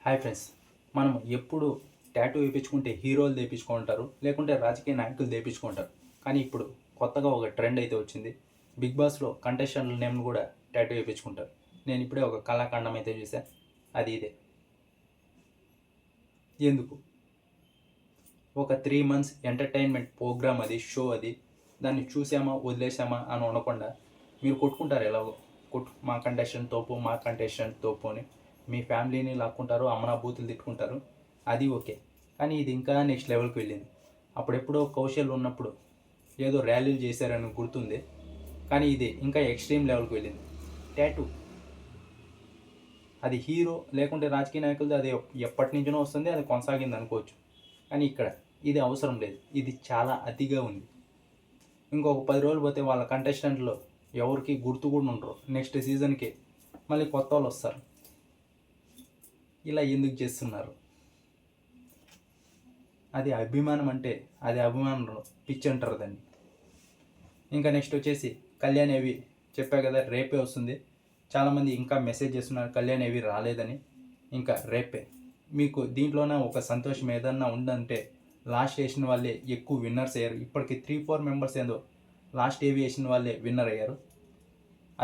Hi friends, మనం ఎప్పుడు tattoo వేయించుకుంటే హీరోలు తెప్పించుకుంటారు, లేకుంటే రాజకీయ నాయకులు తెప్పించుకుంటారు. కానీ ఇప్పుడు కొత్తగా ఒక ట్రెండ్ అయితే వచ్చింది. బిగ్ బాస్లో కంటెస్టెంట్ల నేమ్ను కూడా టాటూ వేయించుకుంటారు. నేను ఇప్పుడే ఒక కళాఖండం అయితే చూసా. అది ఇదే. ఎందుకు? ఒక 3 months ఎంటర్టైన్మెంట్ ప్రోగ్రామ్, అది షో, అది దాన్ని చూసామా వదిలేసామా అని ఉండకుండా మీరు కొట్టుకుంటారు ఎలాగో. మా కంటెస్టెంట్ తోపు, మా కంటెస్టెంట్ తోపు అని మీ ఫ్యామిలీని లాక్కుంటారు, అమ్మనా బూతులు తిట్టుకుంటారు. అది ఓకే. కానీ ఇది ఇంకా నెక్స్ట్ లెవెల్కి వెళ్ళింది. అప్పుడెప్పుడో కౌశల్ ఉన్నప్పుడు ఏదో ర్యాలీలు చేశారని గుర్తుంది. కానీ ఇది ఇంకా ఎక్స్ట్రీమ్ లెవెల్కి వెళ్ళింది. టాటూ అది హీరో లేకుంటే రాజకీయ నాయకులది, అది ఎప్పటి నుంచో వస్తుంది, అది కొనసాగింది అనుకోవచ్చు. కానీ ఇక్కడ ఇది అవసరం లేదు. ఇది చాలా అతిగా ఉంది. ఇంకొక 10 రోజులు పోతే వాళ్ళ కంటెస్టెంట్లో ఎవరికి గుర్తు కూడా ఉండరు. నెక్స్ట్ సీజన్కి మళ్ళీ కొత్త వాళ్ళు వస్తారు. ఇలా ఎందుకు చేస్తున్నారు? అది అభిమానం అంటే అది అభిమానం పిచ్చి అంటారు దాన్ని. ఇంకా నెక్స్ట్ వచ్చేసి కళ్యాణ్ ఏవి చెప్పా కదా, రేపే వస్తుంది. చాలామంది ఇంకా మెసేజ్ చేస్తున్నారు కళ్యాణ్ ఏవి రాలేదని. ఇంకా రేపే. మీకు దీంట్లోనే ఒక సంతోషం ఏదన్నా ఉందంటే, లాస్ట్ వేసిన వాళ్ళే ఎక్కువ విన్నర్స్ అయ్యారు. ఇప్పటికి 3-4 మెంబర్స్ ఏందో లాస్ట్ ఏవి వేసిన వాళ్ళే విన్నర్ అయ్యారు.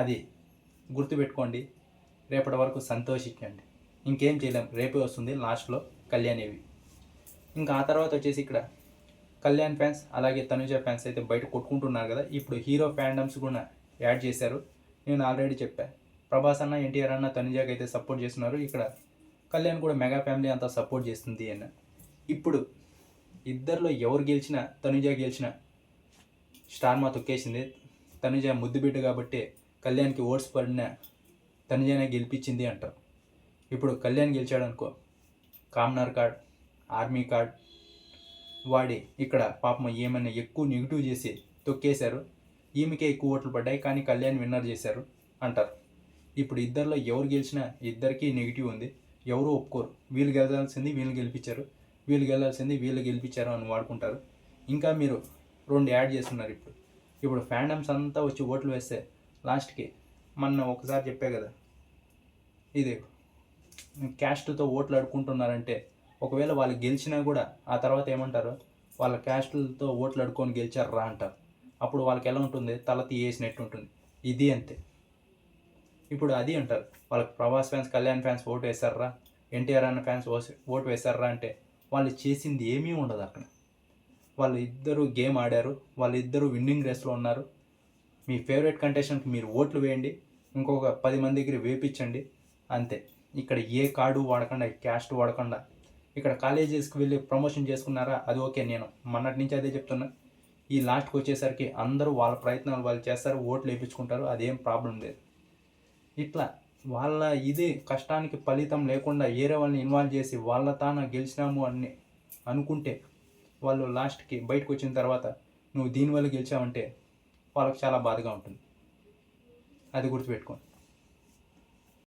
అది గుర్తుపెట్టుకోండి. రేపటి వరకు సంతోషించండి. ఇంకేం చేయలేం. రేపే వస్తుంది లాస్ట్లో కళ్యాణ్ ఏవి. ఇంకా ఆ తర్వాత వచ్చేసి ఇక్కడ కళ్యాణ్ ఫ్యాన్స్ అలాగే తనుజ ఫ్యాన్స్ అయితే బయట కొట్టుకుంటున్నారు కదా. ఇప్పుడు హీరో ఫ్యాండమ్స్ కూడా యాడ్ చేశారు. నేను ఆల్రెడీ చెప్పాను, ప్రభాస్ అన్న, ఎన్టీఆర్ అన్న తనుజకి అయితే సపోర్ట్ చేస్తున్నారు. ఇక్కడ కళ్యాణ్ కూడా మెగా ఫ్యామిలీ అంతా సపోర్ట్ చేస్తుంది అన్న. ఇప్పుడు ఇద్దరిలో ఎవరు గెలిచినా, తనుజ గెలిచినా స్టార్ మా తొక్కేసింది. తనుజ ముద్దు బిడ్డ కాబట్టి కళ్యాణ్కి ఓట్స్ పడిన తనుజనే గెలిపించింది అంటారు. ఇప్పుడు కళ్యాణ్ గెలిచాడు అనుకో, కామనర్ కార్డ్, ఆర్మీ కార్డ్ వాడి ఇక్కడ పాపం ఏమైనా ఎక్కువ నెగిటివ్ చేసి తొక్కేశారు. ఈమెకే ఎక్కువ ఓట్లు పడ్డాయి కానీ కళ్యాణ్ విన్నర్ చేశారు అంటారు. ఇప్పుడు ఇద్దరిలో ఎవరు గెలిచినా ఇద్దరికీ నెగిటివ్ ఉంది. ఎవరు ఒప్పుకోరు. వీళ్ళు గెలవాల్సింది వీళ్ళు గెలిపించారు, వీళ్ళు గెలవాల్సింది వీళ్ళు గెలిపించారు అని వాడుకుంటారు. ఇంకా మీరు 2 యాడ్ చేస్తున్నారు. ఇప్పుడు ఫ్యాండమ్స్ అంతా వచ్చి ఓట్లు వేస్తే లాస్ట్కి మొన్న ఒకసారి చెప్పే కదా, ఇది క్యాస్ట్తో ఓట్లు అడుక్కుంటున్నారంటే, ఒకవేళ వాళ్ళు గెలిచినా కూడా ఆ తర్వాత ఏమంటారు, వాళ్ళ క్యాస్టులతో ఓట్లు అడుక్కొని గెలిచారా అంటారు. అప్పుడు వాళ్ళకి ఎలా ఉంటుంది, తల తీయేసినట్టు ఉంటుంది. ఇది అంతే. ఇప్పుడు అది అంటారు, వాళ్ళకి Prabhas fans, Kalyan fans vote వేశారా, ఎన్టీఆర్ అన్న ఫ్యాన్స్ ఓటు వేశారా అంటే వాళ్ళు చేసింది ఏమీ ఉండదు అక్కడ. వాళ్ళు ఇద్దరు గేమ్ ఆడారు, వాళ్ళిద్దరూ విన్నింగ్ రేస్లో ఉన్నారు. మీ ఫేవరెట్ కంటెస్టెంట్కి మీరు ఓట్లు వేయండి, ఇంకొక 10 మంది దగ్గర వేపించండి, అంతే. ఇక్కడ ఏ కార్డు వాడకుండా, క్యాస్ట్ వాడకుండా ఇక్కడ కాలేజెస్కి వెళ్ళి ప్రమోషన్ చేసుకున్నారా, అది ఓకే. నేను మొన్నటి నుంచి అదే చెప్తున్నా. ఈ లాస్ట్కి వచ్చేసరికి అందరూ వాళ్ళ ప్రయత్నాలు వాళ్ళు చేస్తారు, ఓట్లు వేయించుకుంటారు, అదేం ప్రాబ్లం లేదు. ఇట్లా వాళ్ళ ఇది కష్టానికి ఫలితం లేకుండా వేరే వాళ్ళని ఇన్వాల్వ్ చేసి వాళ్ళ తాను గెలిచినాము అని అనుకుంటే, వాళ్ళు లాస్ట్కి బయటకు వచ్చిన తర్వాత నువ్వు దీనివల్ల గెలిచావంటే వాళ్ళకి చాలా బాధగా ఉంటుంది. అది గుర్తుపెట్టుకోండి.